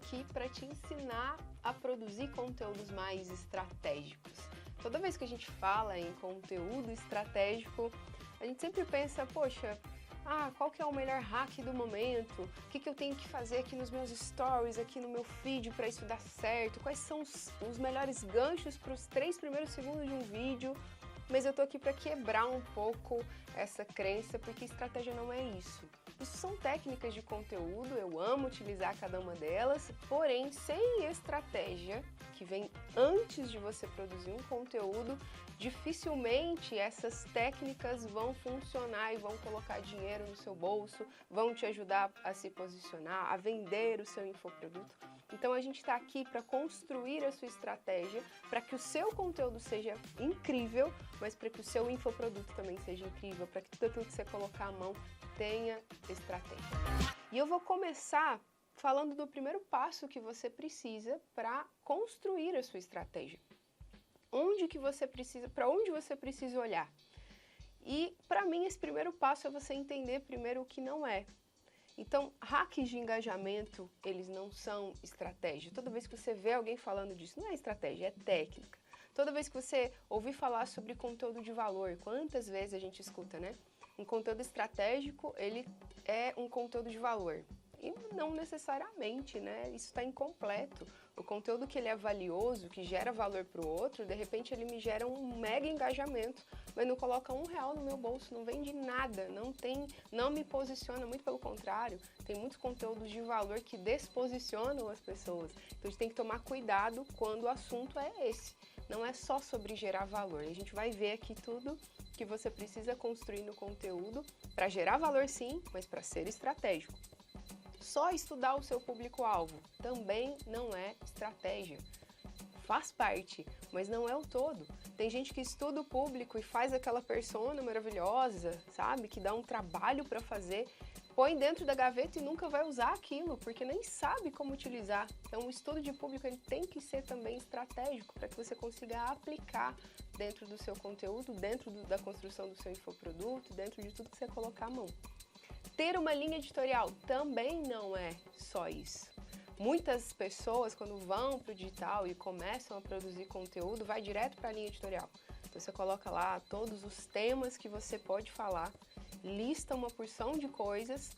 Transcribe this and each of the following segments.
aqui para te ensinar a produzir conteúdos mais estratégicos. Toda vez que a gente fala em conteúdo estratégico, a gente sempre pensa, poxa, qual que é o melhor hack do momento? O que eu tenho que fazer aqui nos meus stories, aqui no meu feed para isso dar certo? Quais são os melhores ganchos para os 3 primeiros segundos de um vídeo? Mas eu tô aqui para quebrar um pouco essa crença, porque estratégia não é isso. Isso são técnicas de conteúdo, eu amo utilizar cada uma delas, porém, sem estratégia, que vem antes de você produzir um conteúdo, dificilmente essas técnicas vão funcionar e vão colocar dinheiro no seu bolso, vão te ajudar a se posicionar, a vender o seu infoproduto. Então a gente está aqui para construir a sua estratégia, para que o seu conteúdo seja incrível, mas para que o seu infoproduto também seja incrível, para que tudo aquilo que você colocar à mão tenha estratégia. E eu vou começar falando do primeiro passo que você precisa para construir a sua estratégia. Para onde você precisa olhar? E para mim esse primeiro passo é você entender primeiro o que não é. Então, hacks de engajamento, eles não são estratégia. Toda vez que você vê alguém falando disso, não é estratégia, é técnica. Toda vez que você ouvir falar sobre conteúdo de valor, quantas vezes a gente escuta, né? Um conteúdo estratégico, ele é um conteúdo de valor. E não necessariamente, né? Isso está incompleto. O conteúdo que ele é valioso, que gera valor para o outro, de repente ele me gera um mega engajamento, mas não coloca R$1 no meu bolso, não vende nada, não me posiciona, muito pelo contrário. Tem muitos conteúdos de valor que desposicionam as pessoas. Então a gente tem que tomar cuidado quando o assunto é esse. Não é só sobre gerar valor. A gente vai ver aqui tudo que você precisa construir no conteúdo para gerar valor sim, mas para ser estratégico. Só estudar o seu público-alvo também não é estratégia. Faz parte, mas não é o todo. Tem gente que estuda o público e faz aquela persona maravilhosa, sabe? Que dá um trabalho para fazer, põe dentro da gaveta e nunca vai usar aquilo, porque nem sabe como utilizar. Então o estudo de público ele tem que ser também estratégico para que você consiga aplicar dentro do seu conteúdo, dentro da construção do seu infoproduto, dentro de tudo que você colocar à mão. Ter uma linha editorial também não é só isso. Muitas pessoas, quando vão para o digital e começam a produzir conteúdo, vai direto para a linha editorial. Então, você coloca lá todos os temas que você pode falar, lista uma porção de coisas,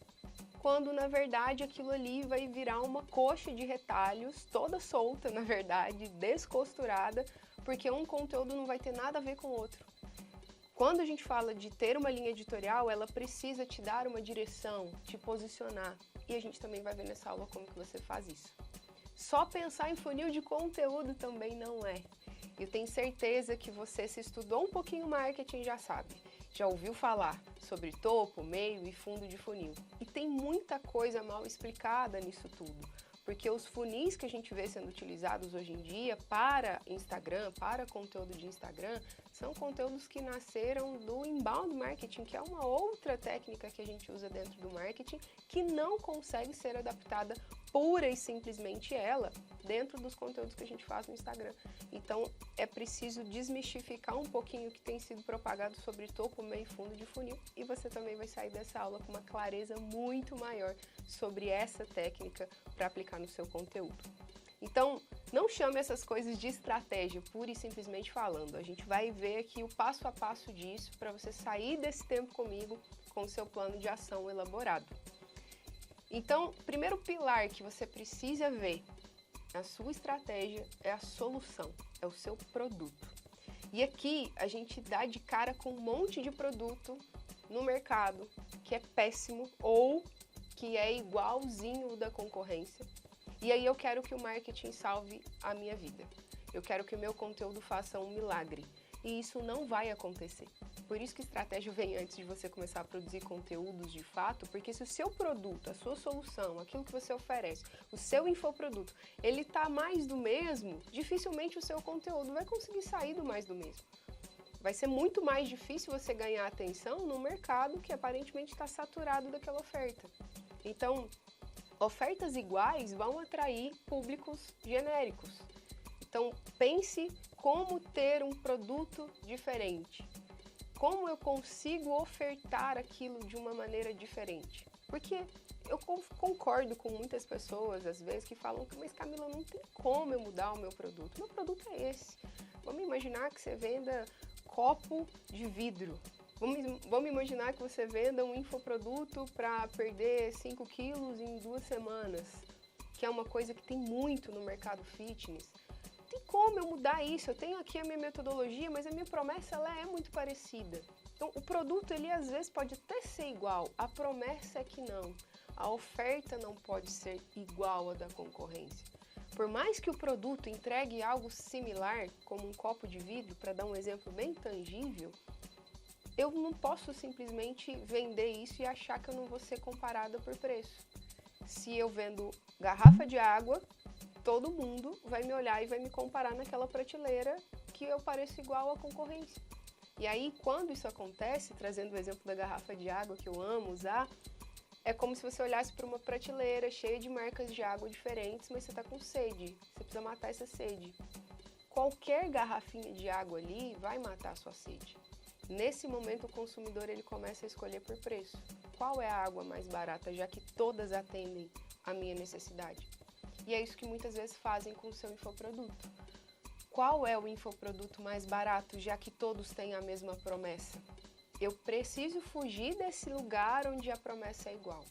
quando, na verdade, aquilo ali vai virar uma coxa de retalhos, toda solta, na verdade, descosturada, porque um conteúdo não vai ter nada a ver com o outro. Quando a gente fala de ter uma linha editorial, ela precisa te dar uma direção, te posicionar. E a gente também vai ver nessa aula como que você faz isso. Só pensar em funil de conteúdo também não é. Eu tenho certeza que você, se estudou um pouquinho marketing, já sabe. Já ouviu falar sobre topo, meio e fundo de funil. E tem muita coisa mal explicada nisso tudo. Porque os funis que a gente vê sendo utilizados hoje em dia para Instagram, para conteúdo de Instagram, são conteúdos que nasceram do inbound marketing, que é uma outra técnica que a gente usa dentro do marketing, que não consegue ser adaptada pura e simplesmente ela dentro dos conteúdos que a gente faz no Instagram. Então é preciso desmistificar um pouquinho o que tem sido propagado sobre topo, meio e fundo de funil, e você também vai sair dessa aula com uma clareza muito maior sobre essa técnica para aplicar no seu conteúdo. Então, não chame essas coisas de estratégia, pura e simplesmente falando. A gente vai ver aqui o passo a passo disso para você sair desse tempo comigo com o seu plano de ação elaborado. Então, o primeiro pilar que você precisa ver na sua estratégia é a solução, é o seu produto. E aqui a gente dá de cara com um monte de produto no mercado que é péssimo ou que é igualzinho o da concorrência. E aí eu quero que o marketing salve a minha vida. Eu quero que o meu conteúdo faça um milagre. E isso não vai acontecer. Por isso que estratégia vem antes de você começar a produzir conteúdos de fato, porque se o seu produto, a sua solução, aquilo que você oferece, o seu infoproduto, ele tá mais do mesmo, dificilmente o seu conteúdo vai conseguir sair do mais do mesmo. Vai ser muito mais difícil você ganhar atenção no mercado que aparentemente está saturado daquela oferta. Então, ofertas iguais vão atrair públicos genéricos. Então, pense como ter um produto diferente. Como eu consigo ofertar aquilo de uma maneira diferente? Porque eu concordo com muitas pessoas, às vezes, que falam que, mas Camila, não tem como eu mudar o meu produto. Meu produto é esse. Vamos imaginar que você venda copo de vidro. Vamos imaginar que você venda um infoproduto para perder 5 quilos em 2 semanas, que é uma coisa que tem muito no mercado fitness. Não tem como eu mudar isso. Eu tenho aqui a minha metodologia, mas a minha promessa ela é muito parecida. Então, o produto, ele às vezes pode até ser igual, a promessa é que não. A oferta não pode ser igual à da concorrência. Por mais que o produto entregue algo similar, como um copo de vidro, para dar um exemplo bem tangível, eu não posso simplesmente vender isso e achar que eu não vou ser comparada por preço. Se eu vendo garrafa de água, todo mundo vai me olhar e vai me comparar naquela prateleira que eu pareço igual à concorrência. E aí, quando isso acontece, trazendo o exemplo da garrafa de água que eu amo usar, é como se você olhasse para uma prateleira cheia de marcas de água diferentes, mas você está com sede, você precisa matar essa sede. Qualquer garrafinha de água ali vai matar a sua sede. Nesse momento, o consumidor ele começa a escolher por preço. Qual é a água mais barata, já que todas atendem a minha necessidade? E é isso que muitas vezes fazem com o seu infoproduto. Qual é o infoproduto mais barato, já que todos têm a mesma promessa? Eu preciso fugir desse lugar onde a promessa é igual.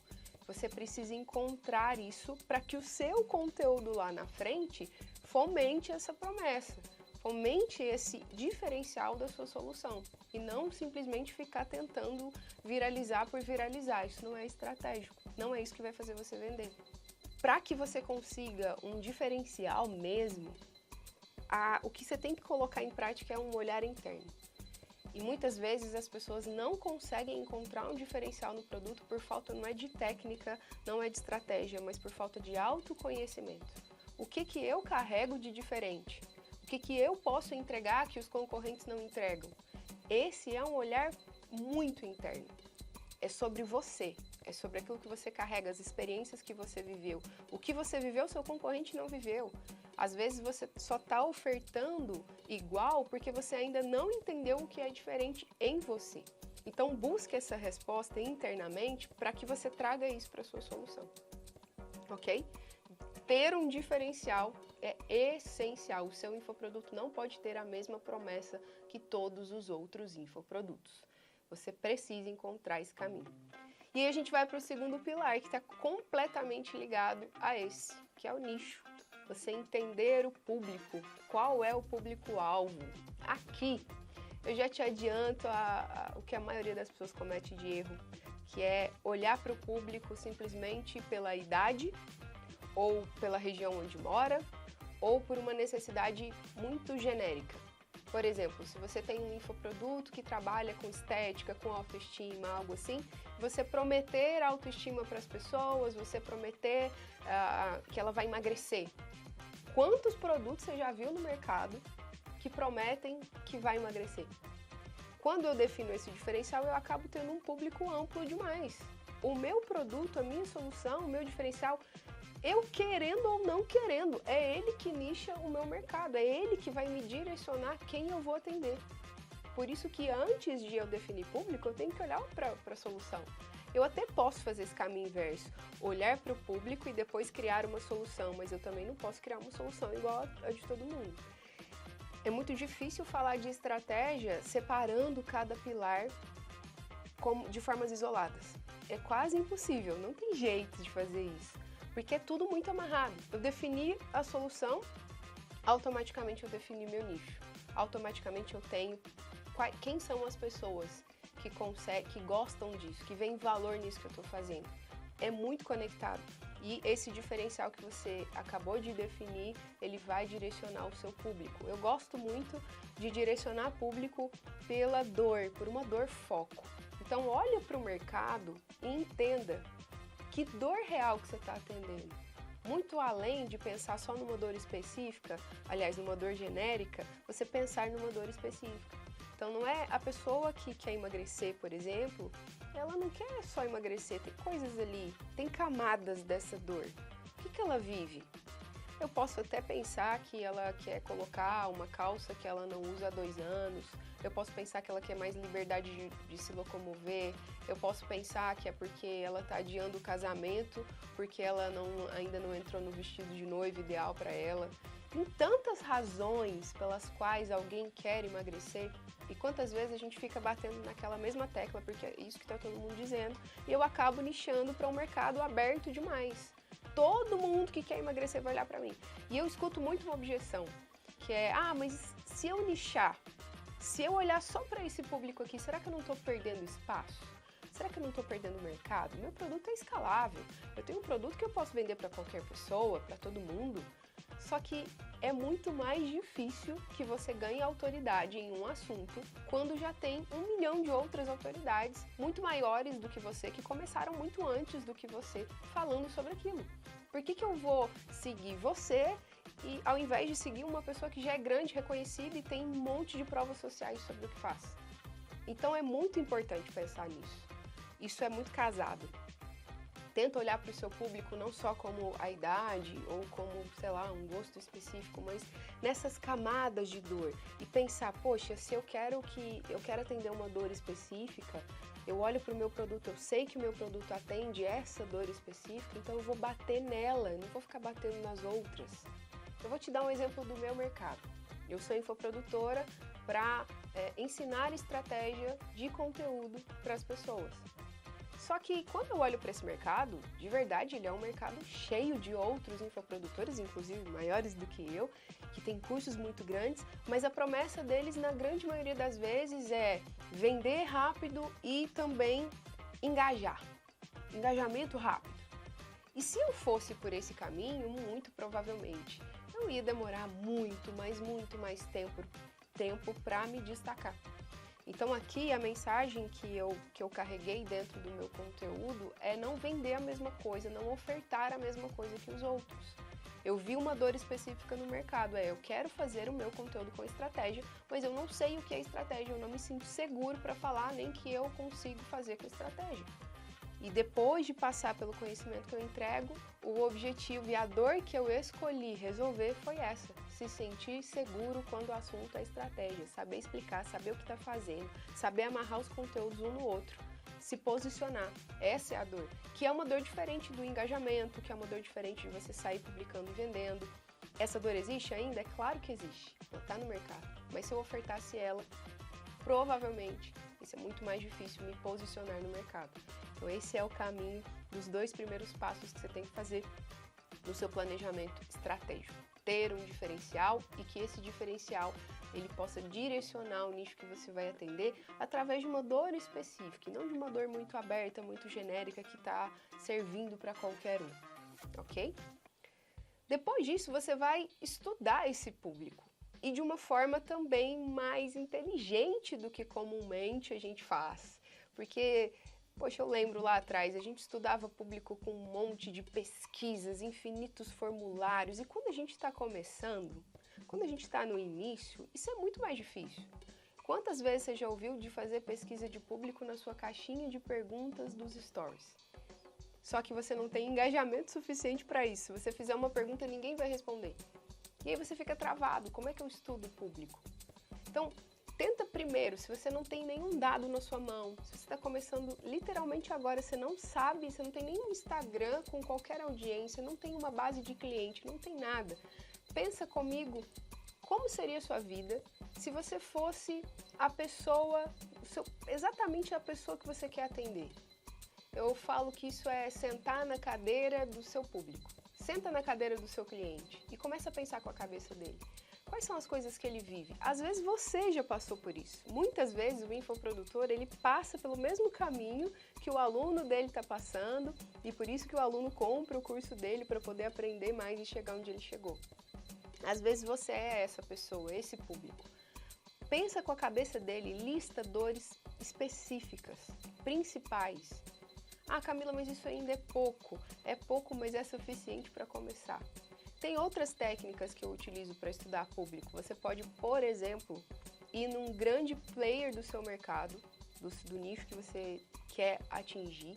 Você precisa encontrar isso para que o seu conteúdo lá na frente fomente essa promessa, fomente esse diferencial da sua solução e não simplesmente ficar tentando viralizar por viralizar. Isso não é estratégico, não é isso que vai fazer você vender. Para que você consiga um diferencial mesmo, o que você tem que colocar em prática é um olhar interno. E muitas vezes as pessoas não conseguem encontrar um diferencial no produto por falta, não é de técnica, não é de estratégia, mas por falta de autoconhecimento. O que eu carrego de diferente? O que eu posso entregar que os concorrentes não entregam? Esse é um olhar muito interno. É sobre você, é sobre aquilo que você carrega, as experiências que você viveu. O que você viveu, seu concorrente não viveu. Às vezes você só está ofertando igual porque você ainda não entendeu o que é diferente em você. Então busque essa resposta internamente para que você traga isso para a sua solução, ok? Ter um diferencial é essencial. O seu infoproduto não pode ter a mesma promessa que todos os outros infoprodutos. Você precisa encontrar esse caminho. E aí a gente vai para o segundo pilar, que está completamente ligado a esse, que é o nicho. Você entender o público, qual é o público-alvo. Aqui, eu já te adianto o que a maioria das pessoas comete de erro, que é olhar para o público simplesmente pela idade, ou pela região onde mora, ou por uma necessidade muito genérica. Por exemplo, se você tem um infoproduto que trabalha com estética, com autoestima, algo assim, você prometer autoestima para as pessoas, você prometer que ela vai emagrecer. Quantos produtos você já viu no mercado que prometem que vai emagrecer? Quando eu defino esse diferencial, eu acabo tendo um público amplo demais. O meu produto, a minha solução, o meu diferencial, eu querendo ou não querendo, é ele que nicha o meu mercado, é ele que vai me direcionar quem eu vou atender. Por isso que antes de eu definir público, eu tenho que olhar para a solução. Eu até posso fazer esse caminho inverso, olhar para o público e depois criar uma solução, mas eu também não posso criar uma solução igual a de todo mundo. É muito difícil falar de estratégia separando cada pilar de formas isoladas. É quase impossível, não tem jeito de fazer isso, porque é tudo muito amarrado. Eu defini a solução, automaticamente eu defini meu nicho. Automaticamente eu tenho quem são as pessoas que gostam disso, que veem valor nisso que eu estou fazendo. É muito conectado. E esse diferencial que você acabou de definir, ele vai direcionar o seu público. Eu gosto muito de direcionar público pela dor, por uma dor foco. Então, olha para o mercado e entenda que dor real que você está atendendo. Muito além de pensar só numa dor específica, aliás, numa dor genérica, você pensar numa dor específica. Então, não é a pessoa que quer emagrecer, por exemplo, ela não quer só emagrecer, tem coisas ali, tem camadas dessa dor. O que ela vive? Eu posso até pensar que ela quer colocar uma calça que ela não usa há 2 anos. Eu posso pensar que ela quer mais liberdade de se locomover. Eu posso pensar que é porque ela está adiando o casamento, porque ela ainda não entrou no vestido de noiva ideal para ela. Tem tantas razões pelas quais alguém quer emagrecer e quantas vezes a gente fica batendo naquela mesma tecla, porque é isso que está todo mundo dizendo, e eu acabo nichando para um mercado aberto demais. Todo mundo que quer emagrecer vai olhar para mim. E eu escuto muito uma objeção, que é, mas se eu nichar, se eu olhar só para esse público aqui, será que eu não estou perdendo espaço? Será que eu não estou perdendo mercado? Meu produto é escalável. Eu tenho um produto que eu posso vender para qualquer pessoa, para todo mundo. Só que é muito mais difícil que você ganhe autoridade em um assunto quando já tem 1 milhão de outras autoridades muito maiores do que você, que começaram muito antes do que você, falando sobre aquilo. Por que eu vou seguir você e ao invés de seguir uma pessoa que já é grande, reconhecida e tem um monte de provas sociais sobre o que faz? Então é muito importante pensar nisso. Isso é muito casado. Tenta olhar para o seu público não só como a idade ou como, sei lá, um gosto específico, mas nessas camadas de dor e pensar, poxa, se eu quero atender uma dor específica, eu olho para o meu produto, eu sei que o meu produto atende essa dor específica, então eu vou bater nela, não vou ficar batendo nas outras. Eu vou te dar um exemplo do meu mercado. Eu sou infoprodutora para ensinar estratégia de conteúdo para as pessoas. Só que quando eu olho para esse mercado, de verdade ele é um mercado cheio de outros infoprodutores, inclusive maiores do que eu, que tem cursos muito grandes, mas a promessa deles na grande maioria das vezes é vender rápido e também engajar. Engajamento rápido. E se eu fosse por esse caminho, muito provavelmente, eu ia demorar muito mais tempo para me destacar. Então aqui a mensagem que eu carreguei dentro do meu conteúdo é não vender a mesma coisa, não ofertar a mesma coisa que os outros. Eu vi uma dor específica no mercado, eu quero fazer o meu conteúdo com estratégia, mas eu não sei o que é estratégia, eu não me sinto seguro para falar nem que eu consigo fazer com estratégia. E depois de passar pelo conhecimento que eu entrego, o objetivo e a dor que eu escolhi resolver foi essa. Se sentir seguro quando o assunto é estratégia, saber explicar, saber o que está fazendo, saber amarrar os conteúdos um no outro, se posicionar. Essa é a dor, que é uma dor diferente do engajamento, que é uma dor diferente de você sair publicando e vendendo. Essa dor existe ainda? É claro que existe, ela está no mercado. Mas se eu ofertasse ela, provavelmente isso é muito mais difícil me posicionar no mercado. Então esse é o caminho dos 2 primeiros passos que você tem que fazer no seu planejamento estratégico. Ter um diferencial e que esse diferencial ele possa direcionar o nicho que você vai atender através de uma dor específica, e não de uma dor muito aberta, muito genérica que está servindo para qualquer um, ok? Depois disso, você vai estudar esse público. E de uma forma também mais inteligente do que comumente a gente faz. Porque, poxa, eu lembro lá atrás, a gente estudava público com um monte de pesquisas, infinitos formulários. E quando a gente está começando, quando a gente está no início, isso é muito mais difícil. Quantas vezes você já ouviu de fazer pesquisa de público na sua caixinha de perguntas dos stories? Só que você não tem engajamento suficiente para isso. Se você fizer uma pergunta, ninguém vai responder. E aí você fica travado, como é que eu estudo o público? Então, tenta primeiro, se você não tem nenhum dado na sua mão, se você está começando literalmente agora, você não sabe, você não tem nenhum Instagram com qualquer audiência, não tem uma base de cliente, não tem nada. Pensa comigo, como seria a sua vida se você fosse a pessoa, exatamente a pessoa que você quer atender? Eu falo que isso é sentar na cadeira do seu público. Senta na cadeira do seu cliente e começa a pensar com a cabeça dele. Quais são as coisas que ele vive? Às vezes você já passou por isso. Muitas vezes o infoprodutor ele passa pelo mesmo caminho que o aluno dele está passando e por isso que o aluno compra o curso dele para poder aprender mais e chegar onde ele chegou. Às vezes você é essa pessoa, esse público. Pensa com a cabeça dele, lista dores específicas, principais. Camila, mas isso ainda é pouco. É pouco, mas é suficiente para começar. Tem outras técnicas que eu utilizo para estudar público. Você pode, por exemplo, ir num grande player do seu mercado, do nicho que você quer atingir.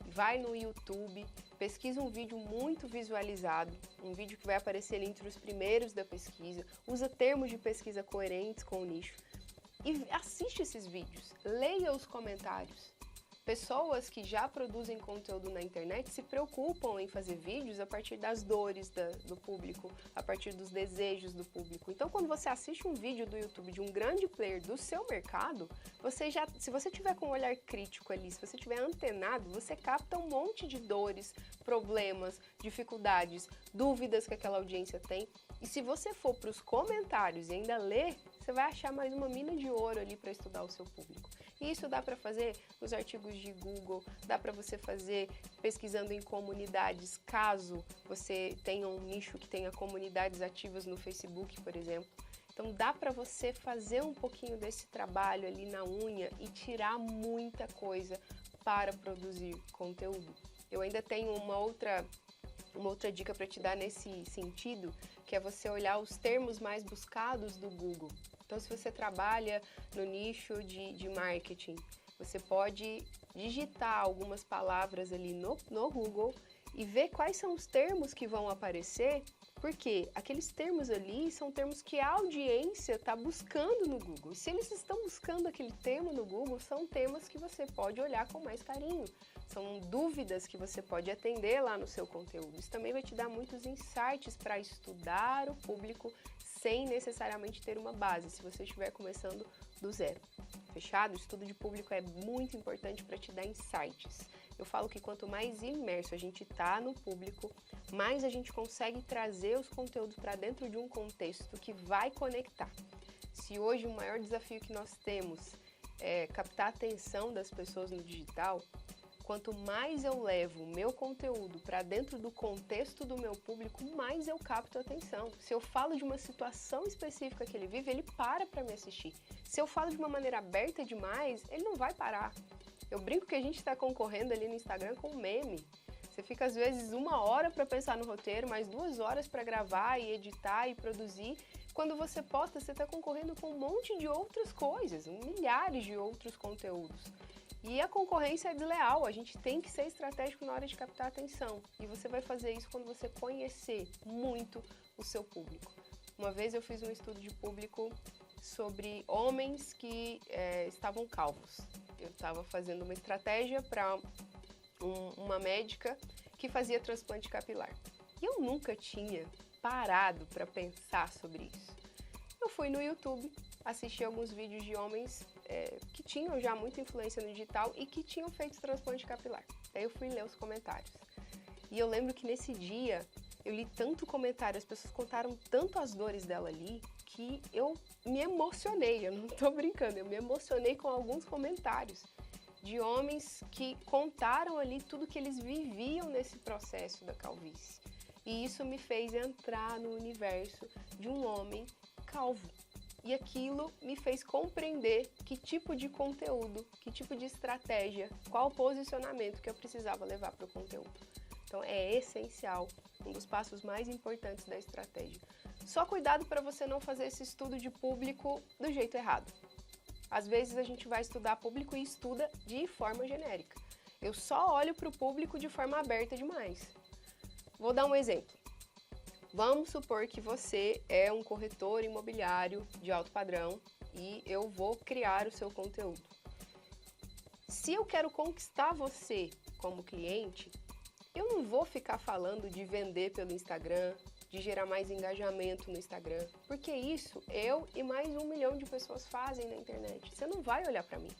Vai no YouTube, pesquisa um vídeo muito visualizado, um vídeo que vai aparecer ali entre os primeiros da pesquisa, usa termos de pesquisa coerentes com o nicho e assiste esses vídeos, leia os comentários. Pessoas que já produzem conteúdo na internet se preocupam em fazer vídeos a partir das dores do público, a partir dos desejos do público. Então, quando você assiste um vídeo do YouTube de um grande player do seu mercado, se você tiver com um olhar crítico ali, se você tiver antenado, você capta um monte de dores, problemas, dificuldades, dúvidas que aquela audiência tem. E se você for para os comentários e ainda ler, você vai achar mais uma mina de ouro ali para estudar o seu público. E isso dá para fazer nos artigos de Google, dá para você fazer pesquisando em comunidades, caso você tenha um nicho que tenha comunidades ativas no Facebook, por exemplo. Então dá para você fazer um pouquinho desse trabalho ali na unha e tirar muita coisa para produzir conteúdo. Eu ainda tenho uma outra dica para te dar nesse sentido, que é você olhar os termos mais buscados do Google. Então, se você trabalha no nicho de marketing, você pode digitar algumas palavras ali no Google e ver quais são os termos que vão aparecer, porque aqueles termos ali são termos que a audiência está buscando no Google. E se eles estão buscando aquele termo no Google, são temas que você pode olhar com mais carinho. São dúvidas que você pode atender lá no seu conteúdo. Isso também vai te dar muitos insights para estudar o público sem necessariamente ter uma base, se você estiver começando do zero. Fechado? O estudo de público é muito importante para te dar insights. Eu falo que quanto mais imerso a gente está no público, mais a gente consegue trazer os conteúdos para dentro de um contexto que vai conectar. Se hoje o maior desafio que nós temos é captar a atenção das pessoas no digital, quanto mais eu levo o meu conteúdo para dentro do contexto do meu público, mais eu capto a atenção. Se eu falo de uma situação específica que ele vive, ele para me assistir. Se eu falo de uma maneira aberta demais, ele não vai parar. Eu brinco que a gente está concorrendo ali no Instagram com um meme. Você fica às vezes 1 hora para pensar no roteiro, mais 2 horas para gravar e editar e produzir. Quando você posta, você está concorrendo com um monte de outras coisas, milhares de outros conteúdos. E a concorrência é desleal, a gente tem que ser estratégico na hora de captar a atenção. E você vai fazer isso quando você conhecer muito o seu público. Uma vez eu fiz um estudo de público sobre homens que estavam calvos. Eu estava fazendo uma estratégia para uma médica que fazia transplante capilar. E eu nunca tinha parado para pensar sobre isso. Eu fui no YouTube, assisti alguns vídeos de homens que tinham já muita influência no digital e que tinham feito transplante capilar. Aí eu fui ler os comentários. E eu lembro que nesse dia eu li tanto comentário, as pessoas contaram tanto as dores dela ali, que eu me emocionei, eu não tô brincando, eu me emocionei com alguns comentários de homens que contaram ali tudo que eles viviam nesse processo da calvície. E isso me fez entrar no universo de um homem calvo. E aquilo me fez compreender que tipo de conteúdo, que tipo de estratégia, qual posicionamento que eu precisava levar para o conteúdo. Então é essencial, um dos passos mais importantes da estratégia. Só cuidado para você não fazer esse estudo de público do jeito errado. Às vezes a gente vai estudar público e estuda de forma genérica. Eu só olho para o público de forma aberta demais. Vou dar um exemplo. Vamos supor que você é um corretor imobiliário de alto padrão e eu vou criar o seu conteúdo. Se eu quero conquistar você como cliente, eu não vou ficar falando de vender pelo Instagram, de gerar mais engajamento no Instagram, porque isso eu e mais 1 milhão de pessoas fazem na internet. Você não vai olhar para mim.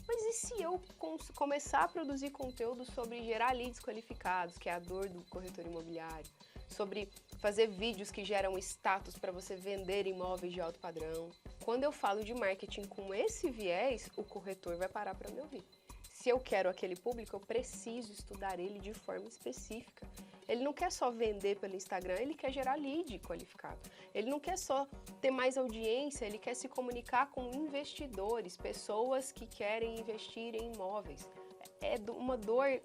Mas e se eu começar a produzir conteúdo sobre gerar leads qualificados, que é a dor do corretor imobiliário, sobre fazer vídeos que geram status para você vender imóveis de alto padrão? Quando eu falo de marketing com esse viés, o corretor vai parar para me ouvir. Se eu quero aquele público, eu preciso estudar ele de forma específica. Ele não quer só vender pelo Instagram, ele quer gerar lead qualificado. Ele não quer só ter mais audiência, ele quer se comunicar com investidores, pessoas que querem investir em imóveis. É uma dor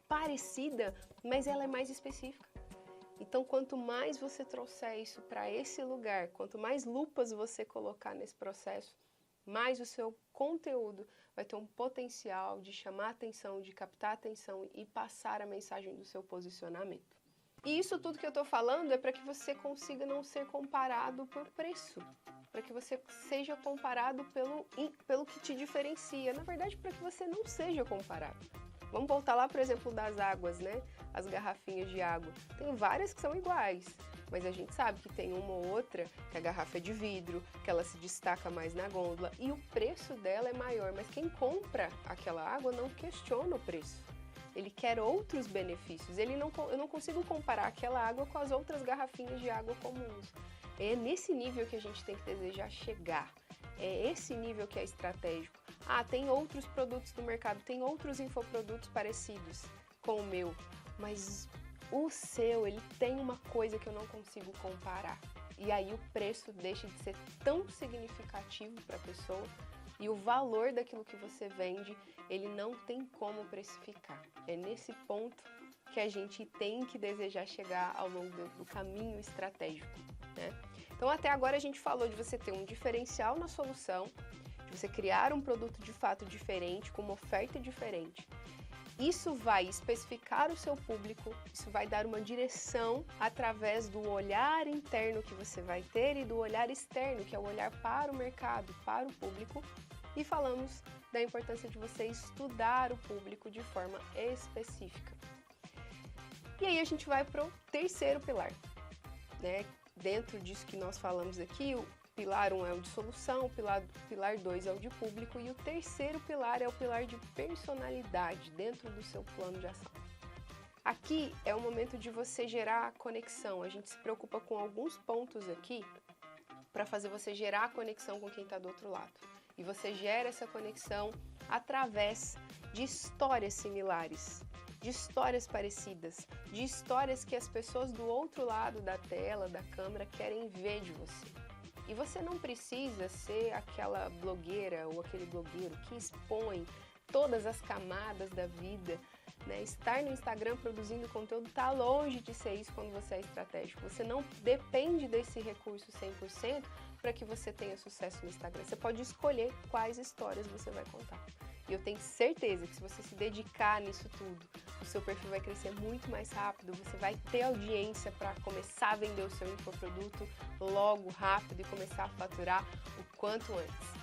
parecida, mas ela é mais específica. Então, quanto mais você trouxer isso para esse lugar, quanto mais lupas você colocar nesse processo, mais o seu conteúdo vai ter um potencial de chamar atenção, de captar atenção e passar a mensagem do seu posicionamento. E isso tudo que eu estou falando é para que você consiga não ser comparado por preço, para que você seja comparado pelo que te diferencia, na verdade, para que você não seja comparado. Vamos voltar lá, por exemplo, das águas, né? As garrafinhas de água. Tem várias que são iguais, mas a gente sabe que tem uma ou outra que a garrafa é de vidro, que ela se destaca mais na gôndola e o preço dela é maior, mas quem compra aquela água não questiona o preço. Ele quer outros benefícios. Eu não consigo comparar aquela água com as outras garrafinhas de água comuns. É nesse nível que a gente tem que desejar chegar. É esse nível que é estratégico. Ah, tem outros produtos no mercado, tem outros infoprodutos parecidos com o meu, mas o seu, ele tem uma coisa que eu não consigo comparar. E aí o preço deixa de ser tão significativo para a pessoa e o valor daquilo que você vende, ele não tem como precificar. É nesse ponto que a gente tem que desejar chegar ao longo do caminho estratégico, né? Então, até agora a gente falou de você ter um diferencial na solução, de você criar um produto de fato diferente, com uma oferta diferente. Isso vai especificar o seu público, isso vai dar uma direção através do olhar interno que você vai ter e do olhar externo, que é o olhar para o mercado, para o público. E falamos da importância de você estudar o público de forma específica. E aí a gente vai para o terceiro pilar, né? Dentro disso que nós falamos aqui, o pilar 1 é o de solução, o pilar 2 é o de público e o terceiro pilar é o pilar de personalidade dentro do seu plano de ação. Aqui é o momento de você gerar conexão. A gente se preocupa com alguns pontos aqui para fazer você gerar conexão com quem está do outro lado. E você gera essa conexão através de histórias similares, de histórias parecidas, de histórias que as pessoas do outro lado da tela, da câmera, querem ver de você. E você não precisa ser aquela blogueira ou aquele blogueiro que expõe todas as camadas da vida, né? Estar no Instagram produzindo conteúdo está longe de ser isso quando você é estratégico. Você não depende desse recurso 100% para que você tenha sucesso no Instagram. Você pode escolher quais histórias você vai contar. E eu tenho certeza que se você se dedicar nisso tudo, o seu perfil vai crescer muito mais rápido, você vai ter audiência para começar a vender o seu infoproduto logo, rápido e começar a faturar o quanto antes.